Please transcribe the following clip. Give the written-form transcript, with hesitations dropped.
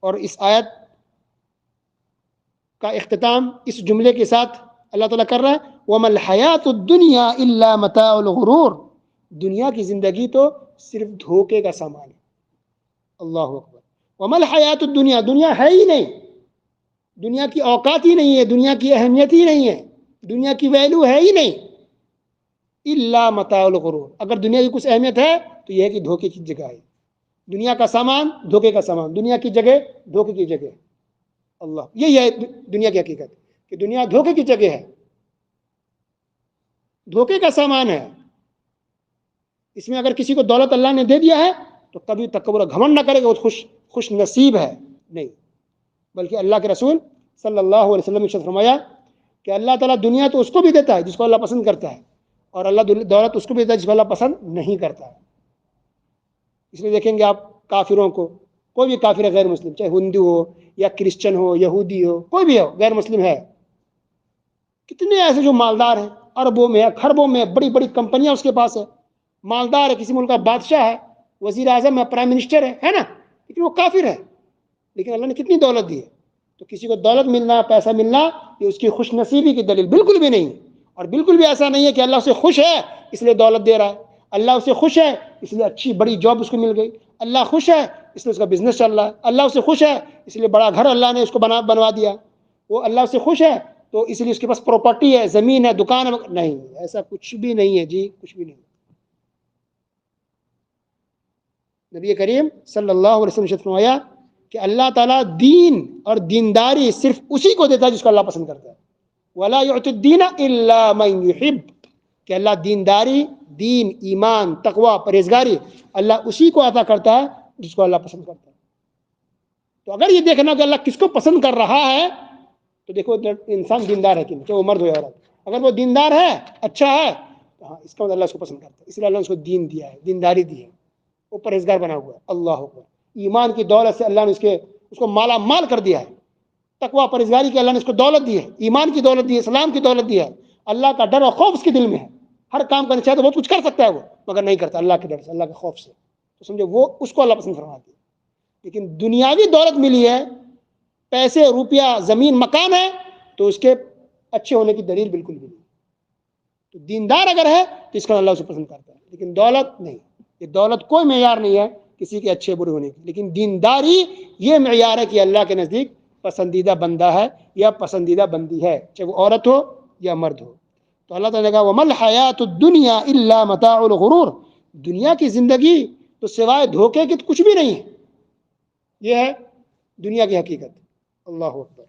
اور اس آیت کا اختتام اس جملے کے ساتھ اللہ تعالیٰ کر رہا ہے وَمَا الْحَيَاةُ الدُّنْيَا إِلَّا مَتَاعُ الْغُرُورِ، دنیا کی زندگی تو صرف دھوکے کا سامان ہے. اللہ اکبر. وَمَا الْحَيَاةُ الدُّنْيَا، دنیا ہے ہی نہیں، دنیا کی اوقات ہی نہیں ہے، دنیا کی اہمیت ہی نہیں ہے، دنیا کی ویلیو ہے ہی نہیں. الا متاع الغرور، اگر دنیا کی کچھ اہمیت ہے تو یہ ہے کہ دھوکے کی جگہ ہے. دنیا کا سامان دھوکے کا سامان، دنیا کی جگہ دھوکے کی جگہ. اللہ، یہی ہے دنیا کی حقیقت کہ دنیا دھوکے کی جگہ ہے، دھوکے کا سامان ہے. اس میں اگر کسی کو دولت اللہ نے دے دیا ہے تو کبھی تکبر گھمنڈ نہ کرے کہ وہ خوش نصیب ہے، نہیں، بلکہ اللہ کے رسول صلی اللہ علیہ وسلم نے ارشاد فرمایا کہ اللہ تعالیٰ دنیا تو اس کو بھی دیتا ہے جس کو اللہ پسند کرتا ہے، اور اللہ دولت اس کو بھی دیتا ہے جس کو اللہ پسند نہیں کرتا ہے. اس لیے دیکھیں گے آپ کافروں کو، کوئی بھی کافر ہے غیر مسلم، چاہے ہندو ہو یا کرسچن ہو، یہودی ہو، کوئی بھی ہو غیر مسلم ہے، کتنے ایسے جو مالدار ہیں، اربوں میں خربوں میں، بڑی بڑی کمپنیاں اس کے پاس ہے، مالدار ہے، کسی ملک کا بادشاہ ہے، وزیر اعظم ہے، پرائم منسٹر ہے نا، لیکن وہ کافر ہے. لیکن اللہ نے کتنی دولت دی ہے. تو کسی کو دولت ملنا، پیسہ ملنا، یہ اس کی خوش نصیبی کی دلیل بالکل بھی نہیں. اور بالکل بھی ایسا نہیں ہے کہ اللہ اسے خوش ہے اس لیے دولت دے رہا ہے، اللہ اسے خوش ہے اس لیے اچھی بڑی جاب اس کو مل گئی، اللہ خوش ہے اس لیے اس کا بزنس چل رہا ہے، اللہ اسے خوش ہے اس لیے بڑا گھر اللہ نے اس کو بنوا دیا، وہ اللہ سے خوش ہے تو اس لیے اس کے پاس پراپرٹی ہے، زمین ہے، دکان ہے. نہیں، ایسا کچھ بھی نہیں ہے جی، کچھ بھی نہیں. نبی کریم صلی اللہ علیہ وسلم نے فرمایا کہ اللہ تعالیٰ دین اور دینداری صرف اسی کو دیتا ہے جس کو اللہ پسند کرتا ہے. وَلَا يُعْتِ الدِّينَ إِلَّا مَنْ يُحِبُّ، کہ اللہ دینداری، دین، ایمان، تقوی، پرہیزگاری اللہ اسی کو عطا کرتا ہے جس کو اللہ پسند کرتا ہے. تو اگر یہ دیکھنا کہ اللہ کس کو پسند کر رہا ہے تو دیکھو انسان دیندار ہے کہ نہیں، چاہے وہ مرد ہو یا عورت. اگر وہ دیندار ہے، اچھا ہے، تو ہاں اس کا مطلب اللہ اس کو پسند کرتا ہے، اس لیے اللہ نے اس کو دین دیا ہے، دینداری دی ہے، وہ پرہیزگار بنا ہوا ہے. اللہ اکبر. ایمان کی دولت سے اللہ نے اس کو مالا مال کر دیا ہے. تقوی پرہیزگاری کی اللہ نے اس کو دولت دی ہے، ایمان کی دولت دی ہے، اسلام کی دولت دی ہے. اللہ کا ڈر اور خوف اس کے دل میں ہے، ہر کام کرنا چاہے تو بہت کچھ کر سکتا ہے وہ، مگر نہیں کرتا اللہ کے ڈر سے، اللہ کے خوف سے. تو سمجھو وہ اس کو اللہ پسند فرماتی ہے. لیکن دنیاوی دولت ملی ہے، پیسے، روپیہ، زمین، مکان ہے، تو اس کے اچھے ہونے کی دلیل بالکل بھی نہیں. تو دیندار اگر ہے تو اس کا اللہ اسے پسند کرتا ہے، لیکن دولت نہیں. یہ دولت کوئی معیار نہیں ہے کسی کے اچھے برے ہونے کی، لیکن دینداری یہ معیار ہے کہ اللہ کے نزدیک پسندیدہ بندہ ہے یا پسندیدہ بندی ہے، چاہے وہ عورت ہو یا مرد ہو. تو اللہ تعالیٰ نے کہا وَمَا الْحَيَاةُ الدُّنْيَا إِلَّا مَتَاعُ الْغُرُورِ، دنیا کی زندگی تو سوائے دھوکے کی کچھ بھی نہیں ہے. یہ ہے دنیا کی حقیقت. اللہ اکبر.